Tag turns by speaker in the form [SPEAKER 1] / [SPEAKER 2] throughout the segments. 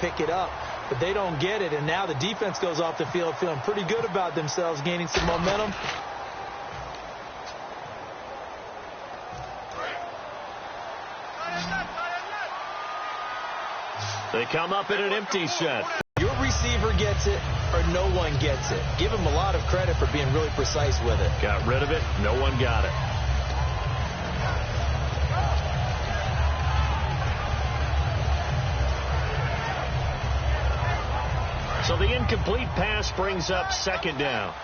[SPEAKER 1] pick it up, but they don't get it, and now the defense goes off the field feeling pretty good about themselves, gaining some momentum.
[SPEAKER 2] They come up in an empty set.
[SPEAKER 1] Your receiver gets it or no one gets it. Give him a lot of credit for being really precise with it.
[SPEAKER 2] Got rid of it. No one got it. So the incomplete pass brings up second down.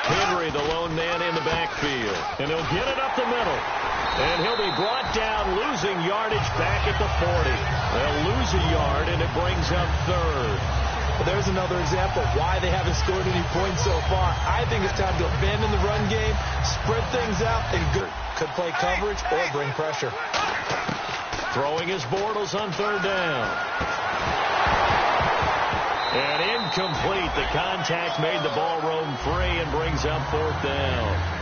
[SPEAKER 2] Henry, the lone man in the backfield. And he'll get it up the middle. And he'll be brought down, losing yardage back at the 40. They'll lose a yard, and it brings up third.
[SPEAKER 1] Well, there's another example of why they haven't scored any points so far. I think it's time to abandon the run game, spread things out, and could play coverage or bring pressure.
[SPEAKER 2] Throwing his Bortles on third down. And incomplete. The contact made the ball roam free and brings up fourth down.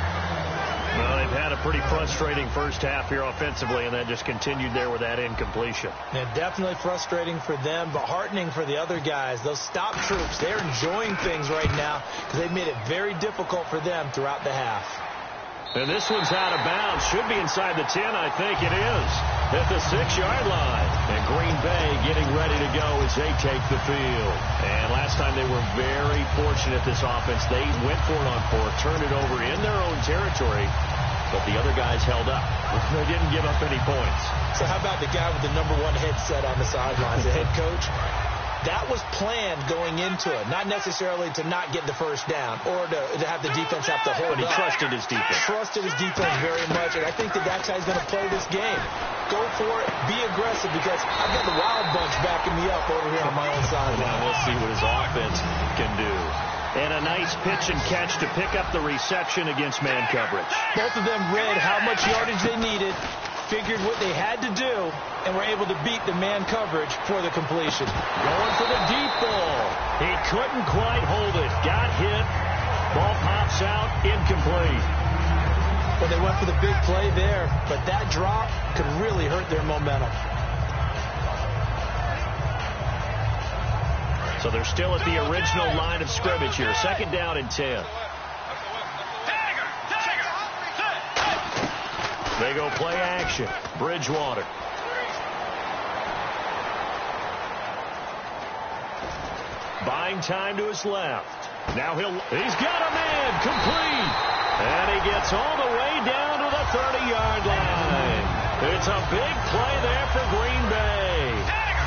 [SPEAKER 2] Well, they've had a pretty frustrating first half here offensively, and then just continued there with that incompletion.
[SPEAKER 1] Yeah, definitely frustrating for them, but heartening for the other guys. Those stop troops, they're enjoying things right now because they've made it very difficult for them throughout the half.
[SPEAKER 2] And this one's out of bounds. Should be inside the 10, I think it is. At the 6-yard line. And Green Bay getting ready to go as they take the field. And last time they were very fortunate, this offense. They went for it on fourth, turned it over in their own territory, but the other guys held up. They didn't give up any points.
[SPEAKER 1] So how about the guy with the #1 headset on the sidelines, the head coach? That was planned going into it, not necessarily to not get the first down or to have the defense have to hold up.
[SPEAKER 2] But he trusted his defense.
[SPEAKER 1] Trusted his defense very much, and I think that's how he's going to play this game. Go for it, be aggressive, because I've got the Wild Bunch backing me up over here on my own sideline.
[SPEAKER 2] Now we'll see what his offense can do. And a nice pitch and catch to pick up the reception against man coverage.
[SPEAKER 1] Both of them read how much yardage they needed, figured what they had to do, and were able to beat the man coverage for the completion.
[SPEAKER 2] Going for the deep ball. He couldn't quite hold it. Got hit. Ball pops out. Incomplete.
[SPEAKER 1] Well, they went for the big play there, but that drop could really hurt their momentum.
[SPEAKER 2] So they're still at the original line of scrimmage here. Second down and 10. They go play action. Bridgewater. Buying time to his left. Now he's got a man complete. And he gets all the way down to the 30-yard line. It's a big play there for Green Bay.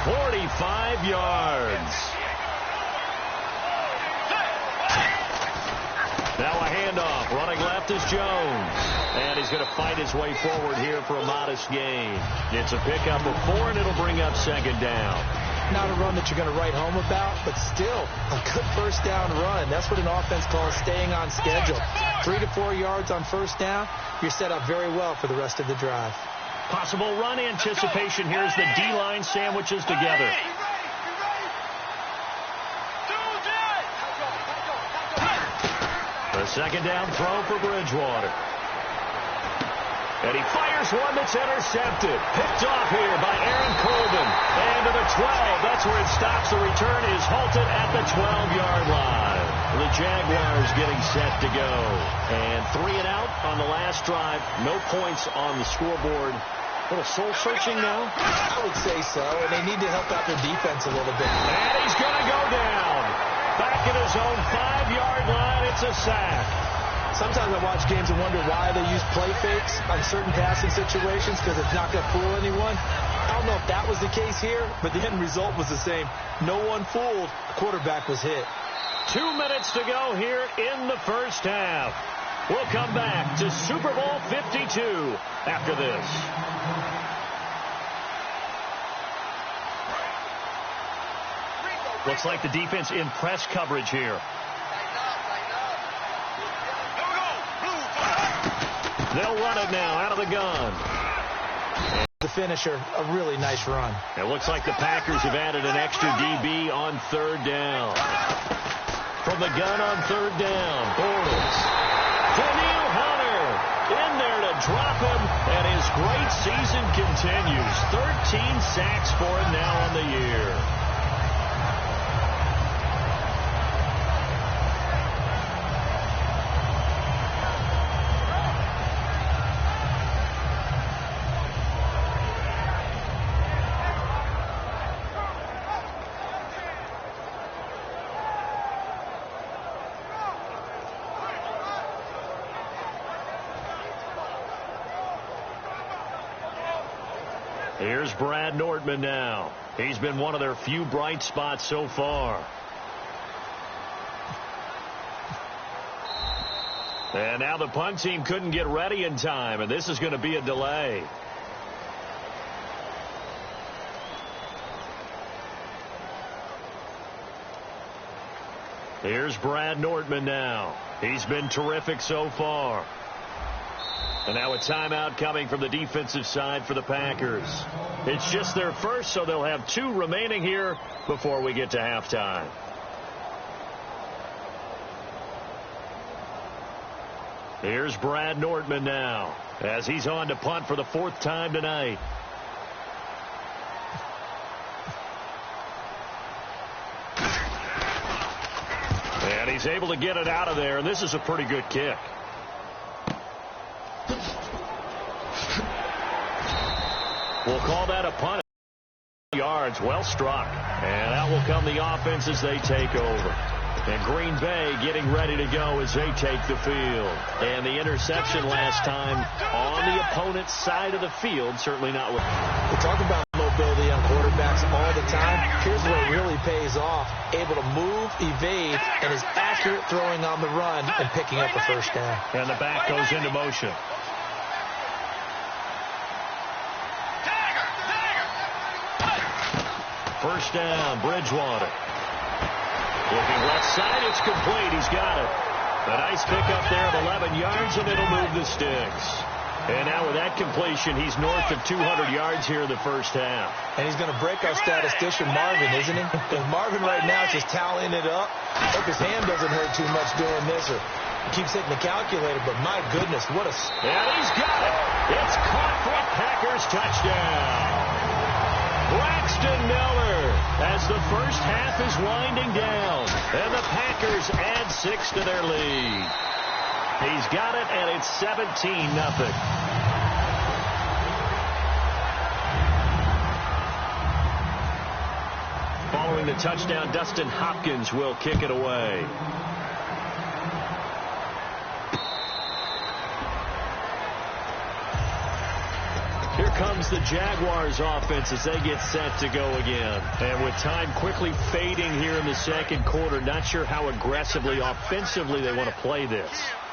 [SPEAKER 2] 45 yards. Now a handoff. Running left is Jones. And he's going to fight his way forward here for a modest gain. It's a pickup of 4, and it'll bring up second down.
[SPEAKER 1] Not a run that you're going to write home about, but still a good first down run. That's what an offense calls staying on schedule. 3 to 4 yards on first down. You're set up very well for the rest of the drive.
[SPEAKER 2] Possible run anticipation. Here's the D-line sandwiches together. The second down throw for Bridgewater. And he fires one that's intercepted. Picked off here by Aaron Colvin. And to the 12. That's where it stops. The return is halted at the 12-yard line. The Jaguars getting set to go. And 3 and out on the last drive. No points on the scoreboard. A little soul-searching now?
[SPEAKER 1] I would say so. And they need to help out their defense a little bit.
[SPEAKER 2] And he's going to go down. Back at his own 5-yard line. It's a sack.
[SPEAKER 1] Sometimes I watch games and wonder why they use play fakes on certain passing situations, because it's not going to fool anyone. I don't know if that was the case here, but the end result was the same. No one fooled. The quarterback was hit.
[SPEAKER 2] 2 minutes to go here in the first half. We'll come back to Super Bowl 52 after this. Looks like the defense in press coverage here. They'll run it now out of the gun.
[SPEAKER 1] The finisher, a really nice run.
[SPEAKER 2] It looks like the Packers have added an extra DB on third down. From the gun on third down, Bortles. Danielle Hunter in there to drop him, and his great season continues. 13 sacks for him now on the year. Here's Brad Nordman now. He's been one of their few bright spots so far. And now the punt team couldn't get ready in time, and this is going to be a delay. Here's Brad Nordman now. He's been terrific so far. And now a timeout coming from the defensive side for the Packers. It's just their first, so they'll have 2 remaining here before we get to halftime. Here's Brad Nordman now as he's on to punt for the 4th time tonight. And he's able to get it out of there, and this is a pretty good kick. We'll call that a punt. Yards, well struck. And out will come the offense as they take over. And Green Bay getting ready to go as they take the field. And the interception last time on the opponent's side of the field, certainly not with.
[SPEAKER 1] We talk about mobility on quarterbacks all the time. Here's where it really pays off. Able to move, evade, and is accurate throwing on the run and picking up a first down.
[SPEAKER 2] And the back goes into motion. First down, Bridgewater. Looking left side, it's complete. He's got it. A nice pickup there of 11 yards, and it'll move the sticks. And now with that completion, he's north of 200 yards here in the first half.
[SPEAKER 1] And he's going to break our statistician Marvin, isn't he? Because Marvin right now is just tallying it up. Hope his hand doesn't hurt too much doing this, or he keeps hitting the calculator, but my goodness, what a...
[SPEAKER 2] And he's got it. It's caught for a Packers touchdown. Braxton Miller as the first half is winding down. And the Packers add 6 to their lead. He's got it, and it's 17-0. Following the touchdown, Dustin Hopkins will kick it away. Here comes the Jaguars offense as they get set to go again. And with time quickly fading here in the second quarter, not sure how aggressively, offensively they want to play this.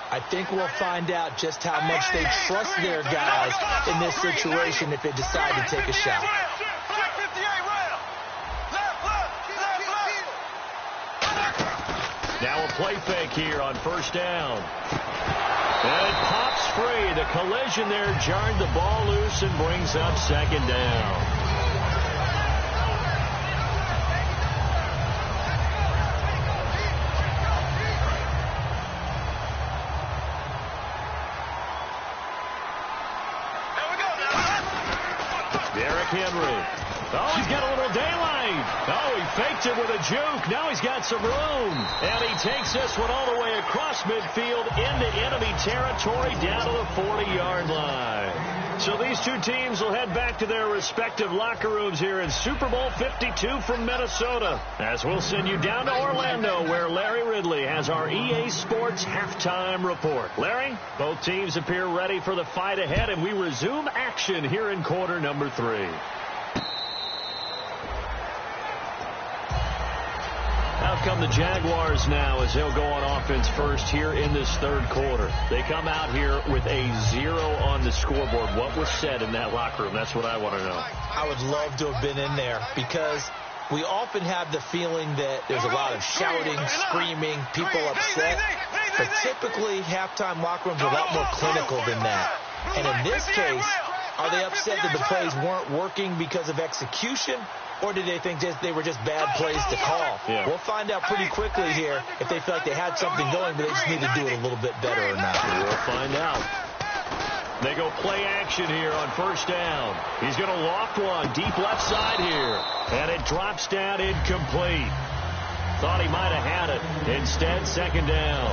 [SPEAKER 1] I think we'll find out just how much they trust their guys in this situation if they decide to take a shot.
[SPEAKER 2] Now a play fake here on first down. And it pops free. The collision there jarred the ball loose and brings up second down. Henry. Oh, he's got a little daylight. Oh, he faked it with a juke. Now he's got some room. And he takes this one all the way across midfield into enemy territory down to the 40-yard line. So these two teams will head back to their respective locker rooms here in Super Bowl 52 from Minnesota. As we'll send you down to Orlando, where Larry Ridley has our EA Sports halftime report. Larry, both teams appear ready for the fight ahead, and we resume action here in quarter number 3. Out come the Jaguars now as they'll go on offense first here in this third quarter. They come out here with a 0 on the scoreboard. What was said in that locker room? That's what I want to know.
[SPEAKER 1] I would love to have been in there because we often have the feeling that there's a lot of shouting, screaming, people upset. But typically, halftime locker rooms are a lot more clinical than that. And in this case, are they upset that the plays weren't working because of execution? Or did they think they were just bad plays to call?
[SPEAKER 2] Yeah.
[SPEAKER 1] We'll find out pretty quickly here if they feel like they had something going, but they just need to do it a little bit better or not.
[SPEAKER 2] We'll find out. They go play action here on first down. He's going to loft one deep left side here. And it drops down incomplete. Thought he might have had it. Instead, second down.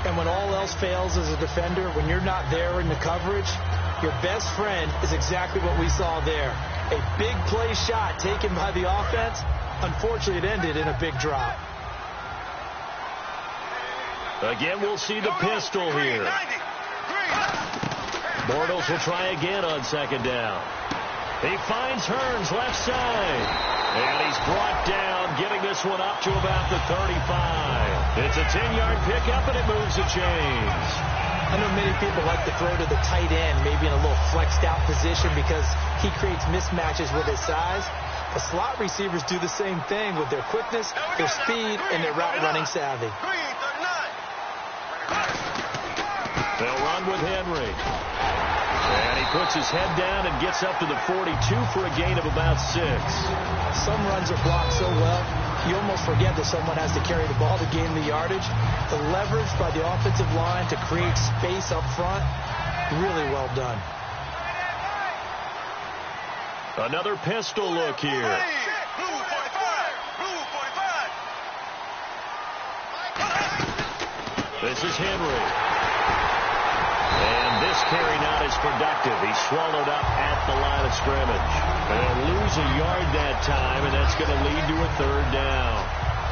[SPEAKER 1] And when all else fails as a defender, when you're not there in the coverage, your best friend is exactly what we saw there. A big play shot taken by the offense. Unfortunately, it ended in a big drop.
[SPEAKER 2] Again, we'll see the pistol here. Bortles will try again on second down. He finds Hearns left side. And he's brought down, getting this one up to about the 35. It's a 10-yard pickup, and it moves the chains.
[SPEAKER 1] I know many people like to throw to the tight end, maybe in a little flexed-out position because he creates mismatches with his size. The slot receivers do the same thing with their quickness, their speed, and their route-running savvy.
[SPEAKER 2] They'll run with Henry. And he puts his head down and gets up to the 42 for a gain of about 6.
[SPEAKER 1] Some runs are blocked so well, you almost forget that someone has to carry the ball to gain the yardage. The leverage by the offensive line to create space up front, really well done.
[SPEAKER 2] Another pistol look here. This is Henry. And this carry not as productive. He's swallowed up at the line of scrimmage. And lose a yard that time, and that's going to lead to a third down.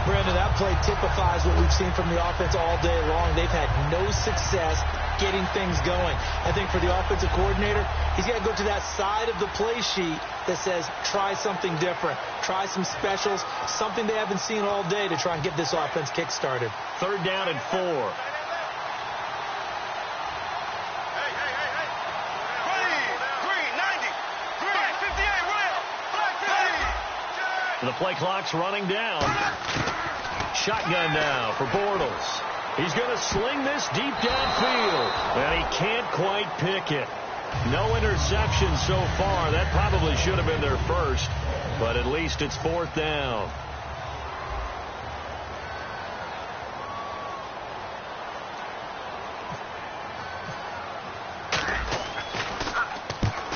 [SPEAKER 1] Brandon, that play typifies what we've seen from the offense all day long. They've had no success getting things going. I think for the offensive coordinator, he's got to go to that side of the play sheet that says try something different, try some specials, something they haven't seen all day to try and get this offense kick-started. Third down and 4. The play clock's running down. Shotgun now for Bortles. He's going to sling this deep downfield, and he can't quite pick it. No interception so far. That probably should have been their first, but at least it's fourth down.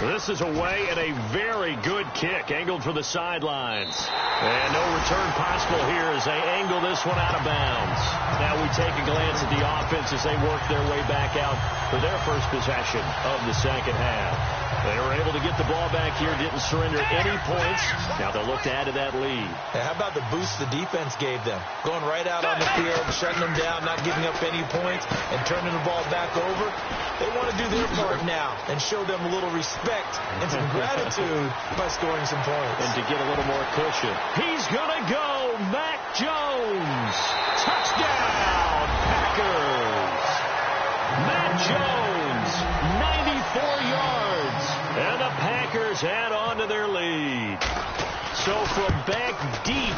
[SPEAKER 1] This is away and a very good kick, angled for the sidelines. And no return possible here as they angle this one out of bounds. Now we take a glance at the offense as they work their way back out for their first possession of the second half. They were able to get the ball back here, didn't surrender any points. Now they'll look to add to that lead. Yeah, how about the boost the defense gave them? Going right out on the field, shutting them down, not giving up any points, and turning the ball back over. They want to do their part now and show them a little respect and some gratitude by scoring some points.
[SPEAKER 2] And to get a little more cushion. He's going to go. Mac Jones. Touchdown, Packers. Mac Jones, 94 yards. And the Packers add on to their lead. So from back deep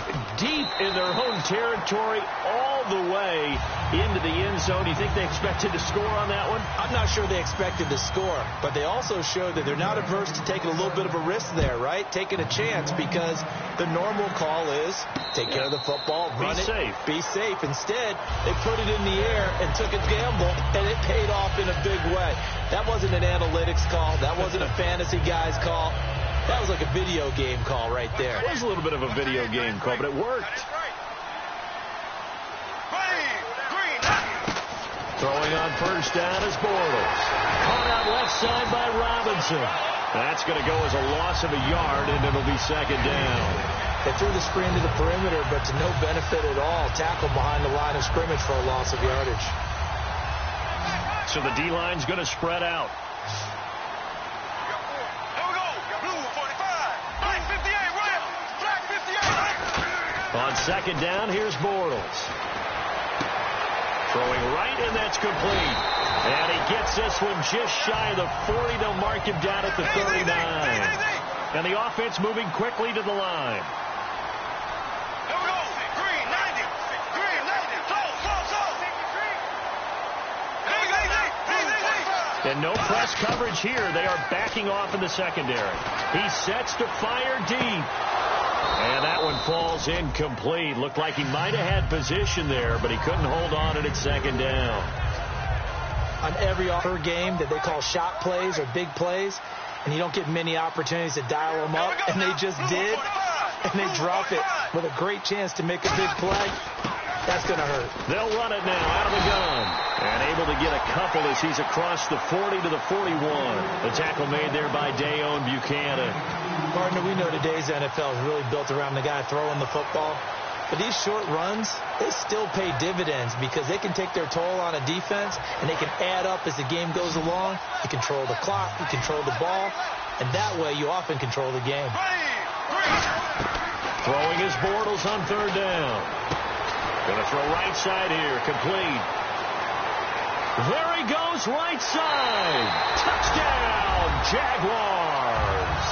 [SPEAKER 2] in their home territory all the way into the end zone, do you think they expected to score on that one?
[SPEAKER 1] I'm not sure they expected to score, but they also showed that they're not averse to taking a little bit of a risk there, right? Taking a chance, because the normal call is take care of the football, run it, be safe. Instead, they put it in the air and took a gamble, and it paid off in a big way. That wasn't an analytics call. That wasn't a fantasy guy's call. That was like a video game call right there.
[SPEAKER 2] It was a little bit of a video game call, but it worked. Throwing on first down is Bortles. Caught out left side by Robinson. That's going to go as a loss of a yard, and it'll be second down.
[SPEAKER 1] They threw the screen to the perimeter, but to no benefit at all. Tackle behind the line of scrimmage for a loss of yardage.
[SPEAKER 2] So the D-line's going to spread out. On second down, here's Bortles. Throwing right, and that's complete. And he gets this one just shy of the 40. They'll mark him down at the 39. And the offense moving quickly to the line. And no press coverage here. They are backing off in the secondary. He sets to fire deep. And that one falls incomplete. Looked like he might have had position there, but he couldn't hold on at second down.
[SPEAKER 1] on every per game that they call shot plays or big plays, and you don't get many opportunities to dial them up, and they just did, and they drop it with a great chance to make a big play. That's going to hurt.
[SPEAKER 2] They'll run it now out of the gun. And able to get a couple as he's across the 40 to the 41. The tackle made there by Dayon Buchanan.
[SPEAKER 1] Partner, we know today's NFL is really built around the guy throwing the football. But these short runs, they still pay dividends because they can take their toll on a defense, and they can add up as the game goes along. You control the clock, you control the ball, and that way you often control the game.
[SPEAKER 2] Throwing his Bortles on third down. Going to throw right side here, complete. There he goes, right side. Touchdown, Jaguars.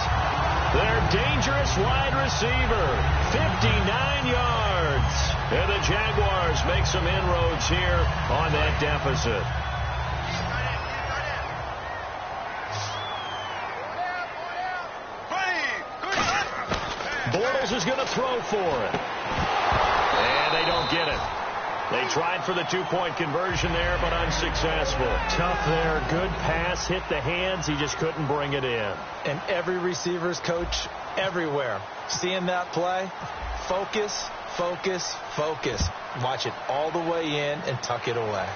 [SPEAKER 2] Their dangerous wide receiver, 59 yards. And the Jaguars make some inroads here on that deficit. Bortles is going to throw for it. And they don't get it. They tried for the two-point conversion there, but unsuccessful. Tough there. Good pass. Hit the hands. He just couldn't bring it in.
[SPEAKER 1] And every receiver's coach everywhere, seeing that play, focus, focus, focus. Watch it all the way in and tuck it away.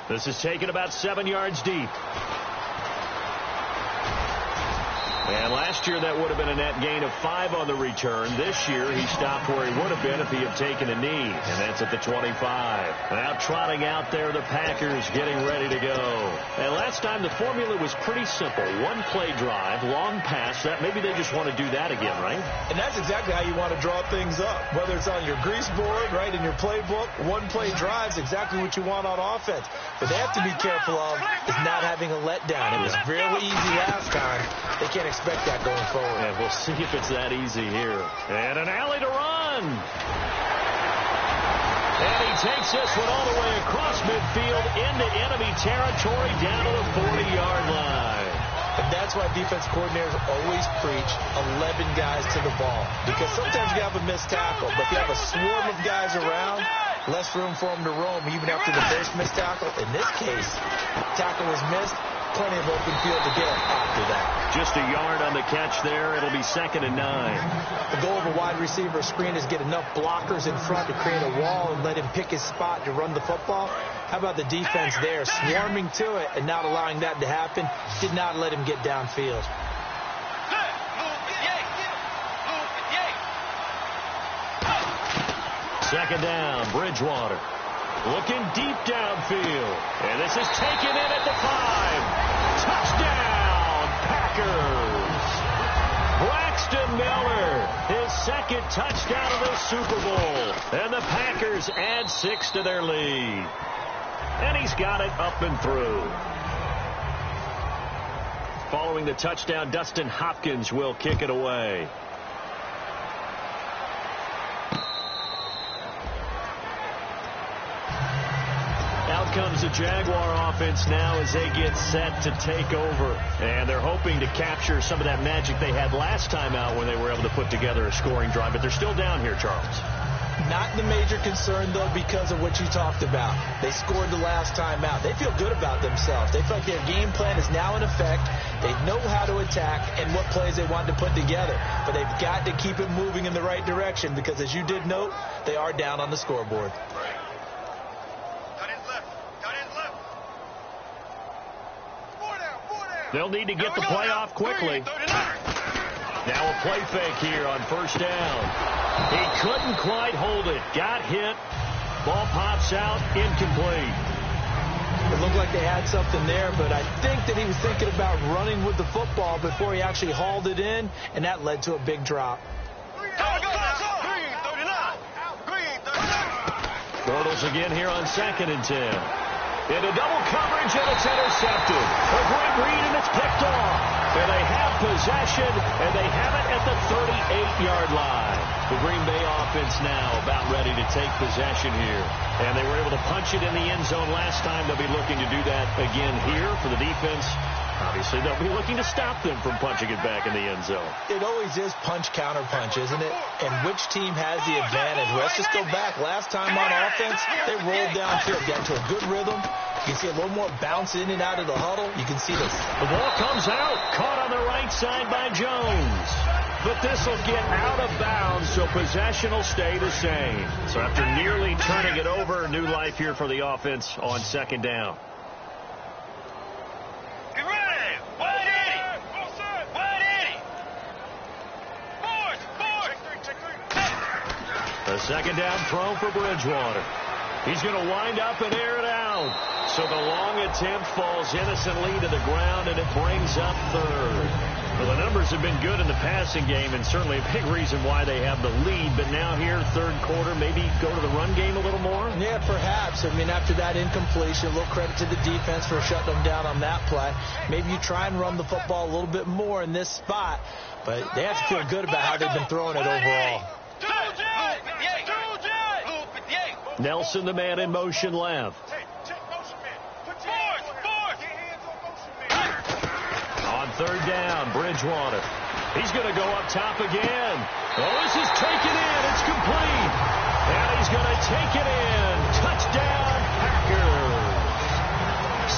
[SPEAKER 2] This is taken about 7 yards deep. And last year that would have been a net gain of 5 on the return. This year he stopped where he would have been if he had taken a knee. And that's at the 25. Now trotting out there, the Packers getting ready to go. And last time the formula was pretty simple. One play drive, long pass. That maybe they just want to do that again, right?
[SPEAKER 1] And that's exactly how you want to draw things up. Whether it's on your grease board, right, in your playbook, one play drive is exactly what you want on offense. What they have to be careful of is not having a letdown. It was really easy last time. They can't expect that going forward.
[SPEAKER 2] And we'll see if it's that easy here. And an alley to run. And he takes this one all the way across midfield into enemy territory down to the 40-yard line.
[SPEAKER 1] And that's why defense coordinators always preach 11 guys to the ball. Because sometimes you have a missed tackle, but if you have a swarm of guys around, less room for them to roam even after the first missed tackle. In this case, tackle was missed. Plenty of open field to get after that.
[SPEAKER 2] Just a yard on the catch there. It'll be 2nd and 9.
[SPEAKER 1] The goal of a wide receiver screen is get enough blockers in front to create a wall and let him pick his spot to run the football. How about the defense there, swarming to it and not allowing that to happen? Did not let him get downfield.
[SPEAKER 2] Second down, Bridgewater. Looking deep downfield. And this is taken in at the 5. Touchdown, Packers. Braxton Miller, his second touchdown of the Super Bowl. And the Packers add 6 to their lead. And he's got it up and through. Following the touchdown, Dustin Hopkins will kick it away. Comes the Jaguar offense now as they get set to take over. And they're hoping to capture some of that magic they had last time out when they were able to put together a scoring drive. But they're still down here, Charles.
[SPEAKER 1] Not the major concern, though, because of what you talked about. They scored the last time out. They feel good about themselves. They feel like their game plan is now in effect. They know how to attack and what plays they want to put together. But they've got to keep it moving in the right direction because, as you did note, they are down on the scoreboard.
[SPEAKER 2] They'll need to get the play off quickly. Now a play fake here on first down. He couldn't quite hold it. Got hit. Ball pops out. Incomplete.
[SPEAKER 1] It looked like they had something there, but I think that he was thinking about running with the football before he actually hauled it in, and that led to a big drop.
[SPEAKER 2] Bortles again here on 2nd and 10. Into double coverage, and it's intercepted. A great read, and it's picked off. And they have possession, and they have it at the 38-yard line. The Green Bay offense now about ready to take possession here. And they were able to punch it in the end zone last time. They'll be looking to do that again here for the defense. Obviously, they'll be looking to stop them from punching it back in the end zone.
[SPEAKER 1] It always is punch-counter-punch, isn't it? And which team has the advantage? Well, let's just go back. Last time on offense, they rolled downfield, got into a good rhythm. You can see a little more bounce in and out of the huddle. You can see this.
[SPEAKER 2] The ball comes out, caught on the right side by Jones. But this will get out of bounds, so possession will stay the same. So after nearly turning it over, new life here for the offense on second down.
[SPEAKER 3] Get ready! 180! 180!
[SPEAKER 2] The second down throw for Bridgewater. He's going to wind up and air it out. So the long attempt falls innocently to the ground, and it brings up third. Well, the numbers have been good in the passing game, and certainly a big reason why they have the lead. But now here, third quarter, maybe go to the run game a little more?
[SPEAKER 1] Yeah, perhaps. I mean, after that incompletion, a little credit to the defense for shutting them down on that play. Maybe you try and run the football a little bit more in this spot. But they have to feel good about how they've been throwing it overall.
[SPEAKER 2] Nelson, the man in motion left. On third down, Bridgewater. He's going to go up top again. Oh, this is taken in. It's complete. And he's going to take it in. Touchdown, Packers.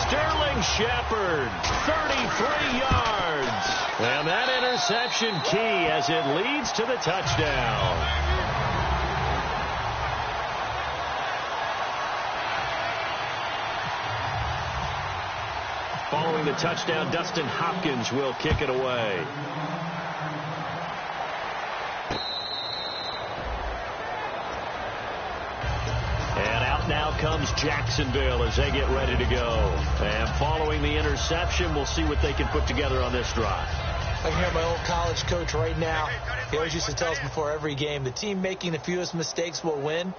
[SPEAKER 2] Sterling Shepard, 33 yards. And that interception key as it leads to the touchdown. Following the touchdown, Dustin Hopkins will kick it away. And out now comes Jacksonville as they get ready to go. And following the interception, we'll see what they can put together on this drive.
[SPEAKER 1] I can hear my old college coach right now. He always used to tell us before every game, the team making the fewest mistakes will win.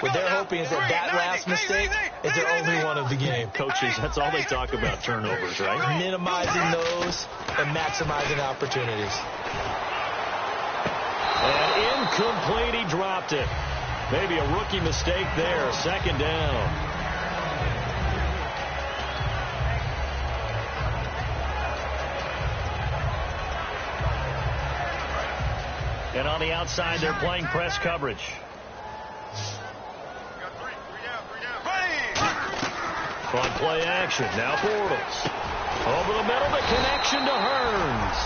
[SPEAKER 1] What they're hoping is that last mistake is their only one of the game.
[SPEAKER 2] Coaches, that's all they talk about, turnovers, right?
[SPEAKER 1] Minimizing those and maximizing opportunities.
[SPEAKER 2] And incomplete, he dropped it. Maybe a rookie mistake there, second down. And on the outside, they're playing press coverage. On play action, now Bortles. Over the middle, the connection to Hearns.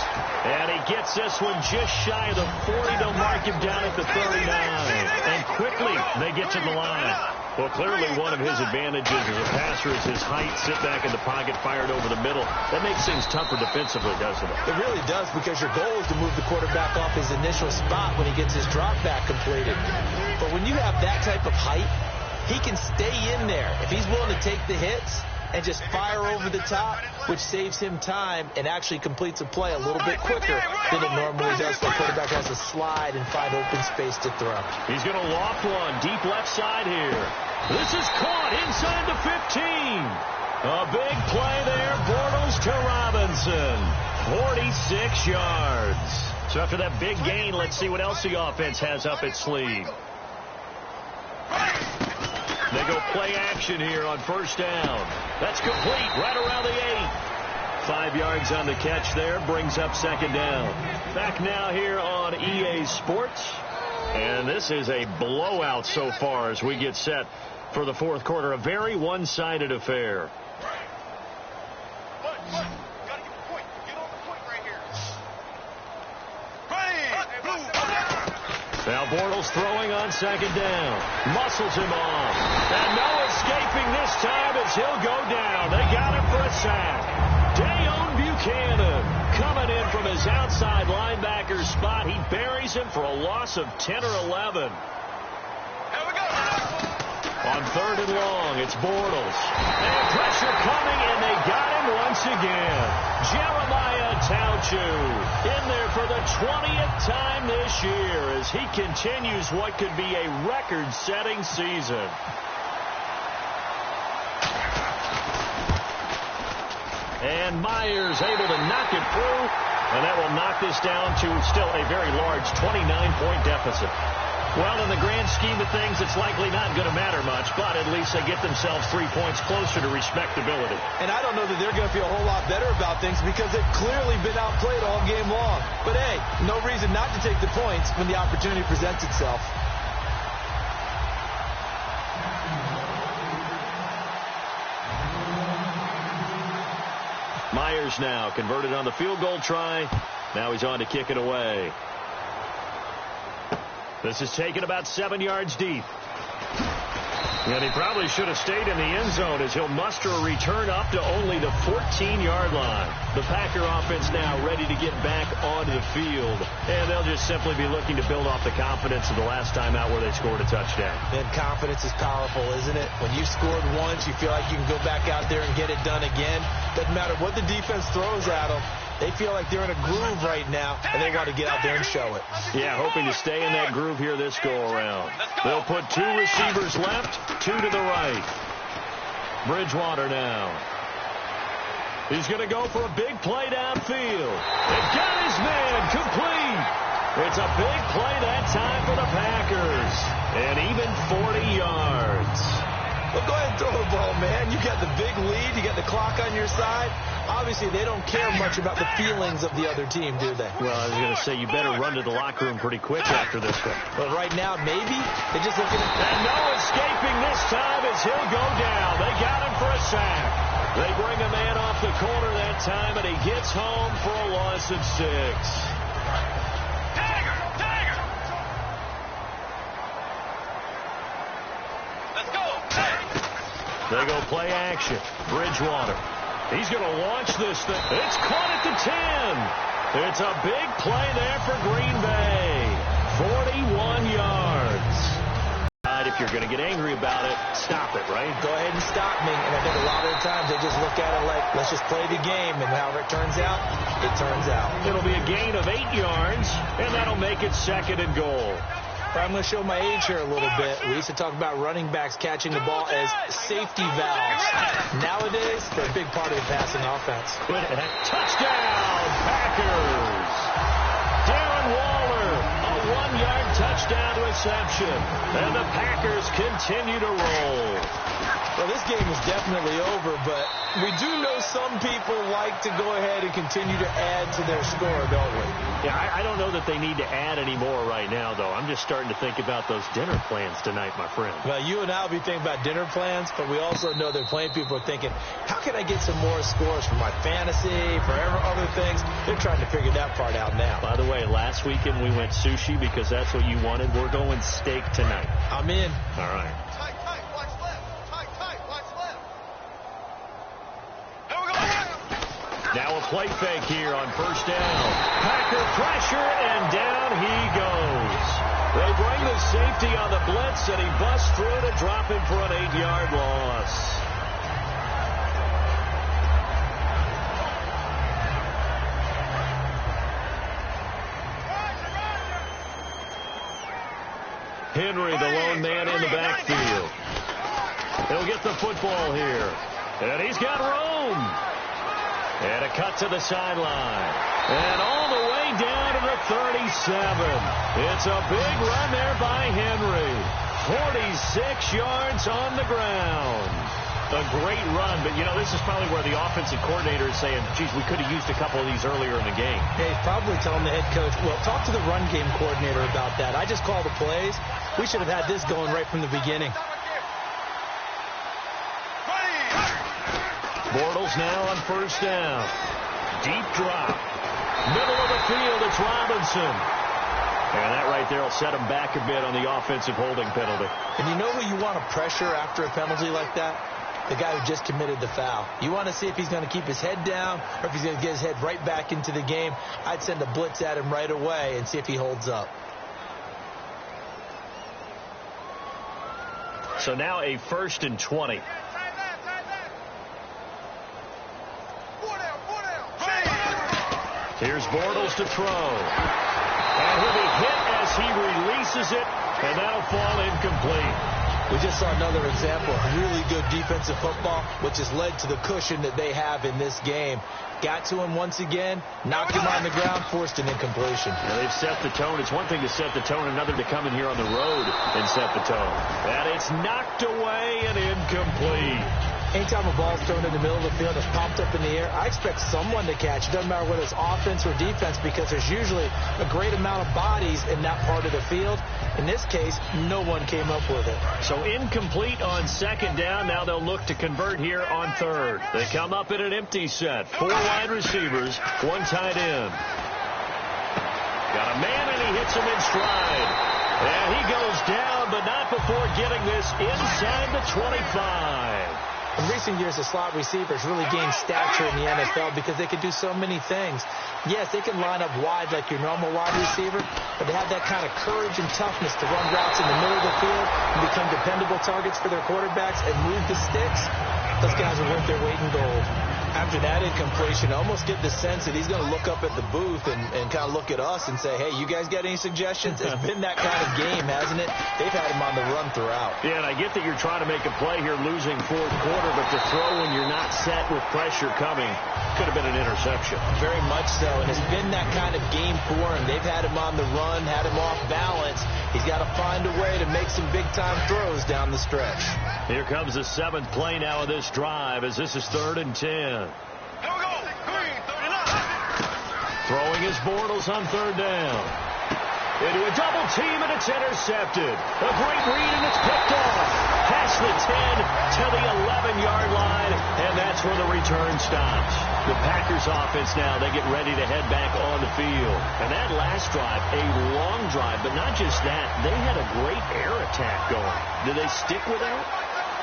[SPEAKER 2] And he gets this one just shy of the 40. They'll mark him down at the 39. And quickly, they get to the line. Well, clearly one of his advantages as a passer is his height. Sit back in the pocket, fired over the middle. That makes things tougher defensively, doesn't it?
[SPEAKER 1] It really does, because your goal is to move the quarterback off his initial spot when he gets his drop back completed. But when you have that type of height, he can stay in there if he's willing to take the hits and just fire over the top, which saves him time and actually completes a play a little bit quicker than it normally does. The quarterback has to slide and find open space to throw.
[SPEAKER 2] He's going to loft one deep left side here. This is caught inside the 15. A big play there. Bortles to Robinson. 46 yards. So after that big gain, let's see what else the offense has up its sleeve. They go play action here on first down. That's complete right around the 8. 5 yards on the catch there. Brings up second down. Back now here on EA Sports. And this is a blowout so far as we get set for the fourth quarter. A very one-sided affair. Now Bortles throwing on second down. Muscles him off. And no escaping this time as he'll go down. They got him for a sack. Dayon Buchanan coming in from his outside linebacker spot. He buries him for a loss of 10 or 11. On third and long, it's Bortles. And pressure coming, and they got him once again. Jeremiah Tauchu in there for the 20th time this year as he continues what could be a record-setting season. And Myers able to knock it through, and that will knock this down to still a very large 29-point deficit. Well, in the grand scheme of things, it's likely not going to matter much, but at least they get themselves 3 points closer to respectability.
[SPEAKER 1] And I don't know that they're going to feel a whole lot better about things because they've clearly been outplayed all game long. But, hey, no reason not to take the points when the opportunity presents itself.
[SPEAKER 2] Myers now converted on the field goal try. Now he's on to kick it away. This is taken about 7 yards deep. And he probably should have stayed in the end zone as he'll muster a return up to only the 14-yard line. The Packer offense now ready to get back onto the field. And they'll just simply be looking to build off the confidence of the last time out where they scored a touchdown.
[SPEAKER 1] And confidence is powerful, isn't it? When you scored once, you feel like you can go back out there and get it done again. Doesn't matter what the defense throws at them. They feel like they're in a groove right now, and they want to get out there and show it.
[SPEAKER 2] Yeah, hoping to stay in that groove here this go-around. They'll put 2 receivers left, 2 to the right. Bridgewater now. He's going to go for a big play downfield. It got his man complete. It's a big play that time for the Packers. And even 40 yards.
[SPEAKER 1] Well, go ahead and throw the ball, man. You got the big lead. You got the clock on your side. Obviously, they don't care much about the feelings of the other team, do they?
[SPEAKER 2] Well, I was going to say, you better run to the locker room pretty quick after this one.
[SPEAKER 1] But right now, maybe. They're just looking at...
[SPEAKER 2] And no escaping this time as he'll go down. They got him for a sack. They bring a man off the corner that time, and he gets home for a loss of 6. They go play action. Bridgewater. He's going to launch this thing. It's caught at the 10. It's a big play there for Green Bay. 41 yards. If you're going to get angry about it, stop it, right?
[SPEAKER 1] Go ahead and stop me. And I think a lot of the times they just look at it like, let's just play the game. And however it turns out, it turns out.
[SPEAKER 2] It'll be a gain of 8 yards, and that'll make it 2nd and goal.
[SPEAKER 1] I'm going to show my age here a little bit. We used to talk about running backs catching the ball as safety valves. Nowadays, they're a big part of the passing offense.
[SPEAKER 2] Touchdown, Packers! Darren Waller, a 1-yard touchdown reception. And the Packers continue to roll.
[SPEAKER 1] Well, this game is definitely over, but we do know some people like to go ahead and continue to add to their score, don't we?
[SPEAKER 2] Yeah, I don't know that they need to add any more right now, though. I'm just starting to think about those dinner plans tonight, my friend.
[SPEAKER 1] Well, you and I will be thinking about dinner plans, but we also know that plenty of people are thinking, how can I get some more scores for my fantasy, for other things? They're trying to figure that part out now.
[SPEAKER 2] By the way, last weekend we went sushi because that's what you wanted. We're going steak tonight.
[SPEAKER 1] I'm in.
[SPEAKER 2] All right. Now a play fake here on first down. Packer pressure, and down he goes. They bring the safety on the blitz, and he busts through to drop him for an 8-yard loss. Henry, the lone man in the backfield. He'll get the football here. And he's got room. And a cut to the sideline. And all the way down to the 37. It's a big run there by Henry. 46 yards on the ground. A great run, but, you know, this is probably where the offensive coordinator is saying, geez, we could have used a couple of these earlier in the game.
[SPEAKER 1] Hey, probably telling the head coach, well, talk to the run game coordinator about that. I just call the plays. We should have had this going right from the beginning.
[SPEAKER 2] Bortles now on first down. Deep drop. Middle of the field, it's Robinson. And that right there will set him back a bit on the offensive holding penalty.
[SPEAKER 1] And you know who you want to pressure after a penalty like that? The guy who just committed the foul. You want to see if he's going to keep his head down or if he's going to get his head right back into the game. I'd send a blitz at him right away and see if he holds up.
[SPEAKER 2] So now a 1st and 20. Here's Bortles to throw. And he'll be hit as he releases it, and that'll fall incomplete.
[SPEAKER 1] We just saw another example of really good defensive football, which has led to the cushion that they have in this game. Got to him once again, knocked him on the ground, forced an incompletion.
[SPEAKER 2] Yeah, they've set the tone. It's one thing to set the tone, another to come in here on the road and set the tone. And it's knocked away and incomplete.
[SPEAKER 1] Anytime a ball's thrown in the middle of the field, it's popped up in the air, I expect someone to catch. It doesn't matter whether it's offense or defense, because there's usually a great amount of bodies in that part of the field. In this case, no one came up with it.
[SPEAKER 2] So incomplete on second down. Now they'll look to convert here on third. They come up in an empty set. 4 wide receivers, 1 tight end. Got a man, and he hits him in stride. And he goes down, but not before getting this inside the 25.
[SPEAKER 1] In recent years, the slot receivers really gained stature in the NFL because they can do so many things. Yes, they can line up wide like your normal wide receiver, but they have that kind of courage and toughness to run routes in the middle of the field and become dependable targets for their quarterbacks and move the sticks. Those guys are worth their weight in gold. After that incompletion, I almost get the sense that he's going to look up at the booth and kind of look at us and say, hey, you guys got any suggestions? It's been that kind of game, hasn't it? They've had him on the run throughout.
[SPEAKER 2] Yeah, and I get that you're trying to make a play here losing fourth quarter, but to throw when you're not set with pressure coming could have been an interception.
[SPEAKER 1] Very much so, and it's been that kind of game for him. They've had him on the run, had him off balance. He's got to find a way to make some big-time throws down the stretch.
[SPEAKER 2] Here comes the 7th play now of this drive as this is 3rd and 10.
[SPEAKER 3] Here we go. Green, 39.
[SPEAKER 2] Throwing his Bortles on 3rd down. Into a double team, and it's intercepted. A great read, and it's picked off. Past the 10 to the 11-yard line, and that's where the return stops. The Packers offense now, they get ready to head back on the field. And that last drive, a long drive, but not just that. They had a great air attack going. Did they stick with that?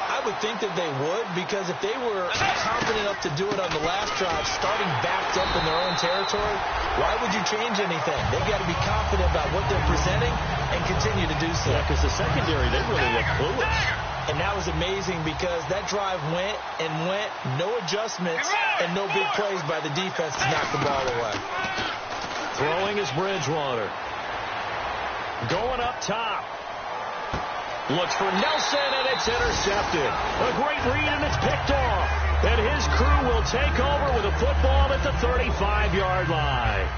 [SPEAKER 1] I would think that they would, because if they were confident enough to do it on the last drive, starting backed up in their own territory, why would you change anything? They've got to be confident about what they're presenting and continue to do so.
[SPEAKER 2] Yeah, because the secondary, they really look clueless.
[SPEAKER 1] And that was amazing because that drive went and went, no adjustments and no big plays by the defense to knock the ball away.
[SPEAKER 2] Throwing is Bridgewater. Going up top. Looks for Nelson, and it's intercepted. A great read, and it's picked off. And his crew will take over with a football at the 35-yard line.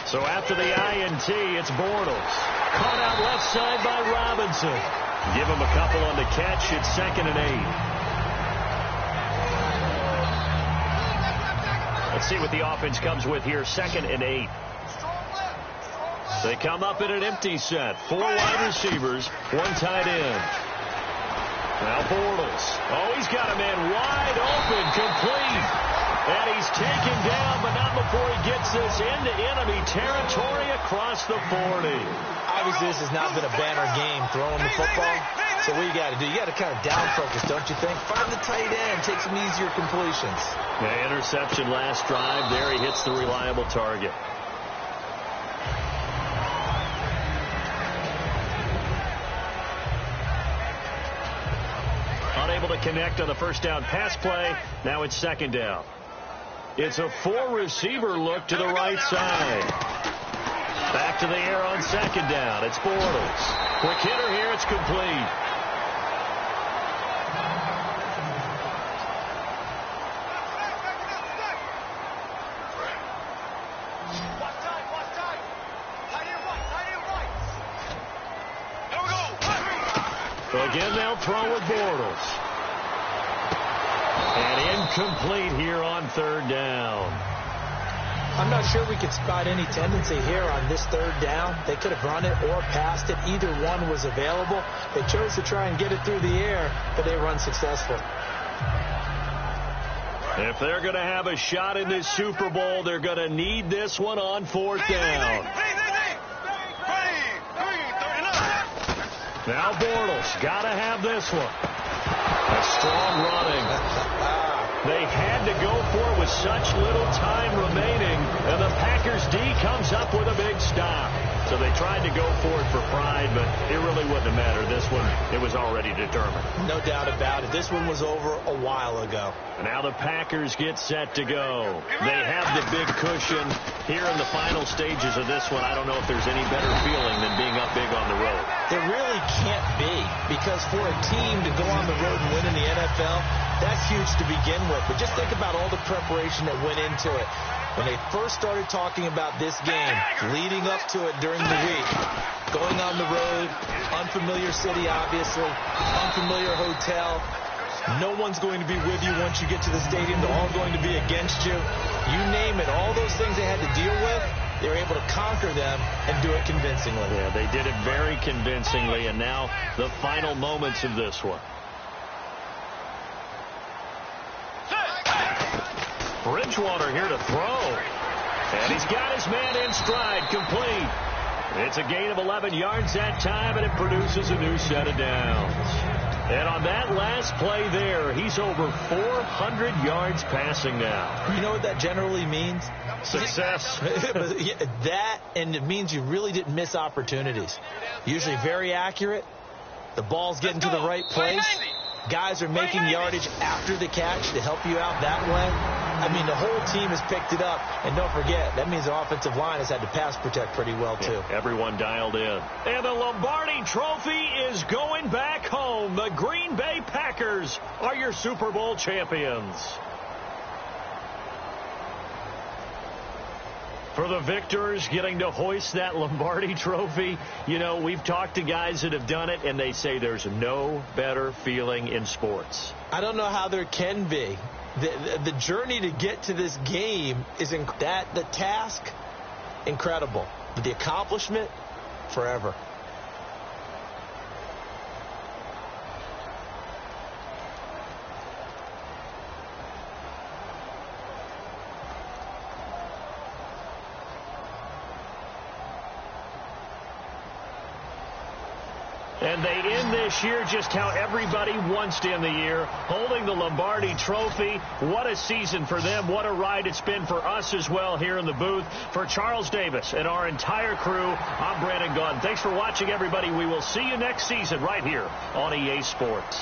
[SPEAKER 2] So after the INT, it's Bortles. Caught out left side by Robinson. Give him a couple on the catch. It's 2nd and 8. Let's see what the offense comes with here. 2nd and 8. They come up in an empty set. 4 wide receivers, 1 tight end. Now Bortles. Oh, he's got a man wide open, complete. And he's taken down, but not before he gets this into enemy territory across the 40.
[SPEAKER 1] Obviously, this has not been a banner game throwing the football. So what you got to do, you got to kind of down focus, don't you think? Find the tight end, take some easier completions.
[SPEAKER 2] Yeah, interception last drive. There he hits the reliable target. Unable to connect on the first down pass play. Now it's 2nd down. It's a 4-receiver look to the right side. Back to the air on 2nd down. It's Bortles. Quick hitter here. It's complete. Again, they'll throw with Bortles. And incomplete here on 3rd down.
[SPEAKER 1] I'm not sure we could spot any tendency here on this 3rd down. They could have run it or passed it. Either one was available. They chose to try and get it through the air, but they were unsuccessful.
[SPEAKER 2] If they're going to have a shot in this Super Bowl, they're going to need this one on 4th down. Now Bortles, got to have this one. A strong running. They had to go for it with such little time remaining, and the Packers D comes up with a big stop. So they tried to go for it for pride, but it really wouldn't have mattered. This one, it was already determined.
[SPEAKER 1] No doubt about it. This one was over a while ago.
[SPEAKER 2] Now the Packers get set to go. They have the big cushion here in the final stages of this one. I don't know if there's any better feeling than being up big on the road.
[SPEAKER 1] There really can't be, because for a team to go on the road and win in the NFL, that's huge to begin with. But just think about all the preparation that went into it. When they first started talking about this game, leading up to it during the week, going on the road, unfamiliar city, obviously, unfamiliar hotel. No one's going to be with you once you get to the stadium. They're all going to be against you. You name it. All those things they had to deal with, they were able to conquer them and do it convincingly.
[SPEAKER 2] Yeah, they did it very convincingly, and now the final moments of this one. Bridgewater here to throw. And he's got his man in stride, complete. It's a gain of 11 yards that time, and it produces a new set of downs. And on that last play there, he's over 400 yards passing now.
[SPEAKER 1] You know what that generally means?
[SPEAKER 2] Success.
[SPEAKER 1] That, and it means you really didn't miss opportunities. Usually very accurate. The ball's getting to the right place. Guys are making yardage after the catch to help you out that way. I mean, the whole team has picked it up. And don't forget, that means the offensive line has had to pass protect pretty well, too.
[SPEAKER 2] Yeah, everyone dialed in. And the Lombardi Trophy is going back home. The Green Bay Packers are your Super Bowl champions. For the victors getting to hoist that Lombardi Trophy, you know, we've talked to guys that have done it, and they say there's no better feeling in sports.
[SPEAKER 1] I don't know how there can be. The journey to get to this game is the task, incredible. But the accomplishment, forever.
[SPEAKER 2] And they end this year just how everybody wants to end the year, holding the Lombardi Trophy. What a season for them. What a ride it's been for us as well here in the booth. For Charles Davis and our entire crew, I'm Brandon Gaudin. Thanks for watching, everybody. We will see you next season right here on EA Sports.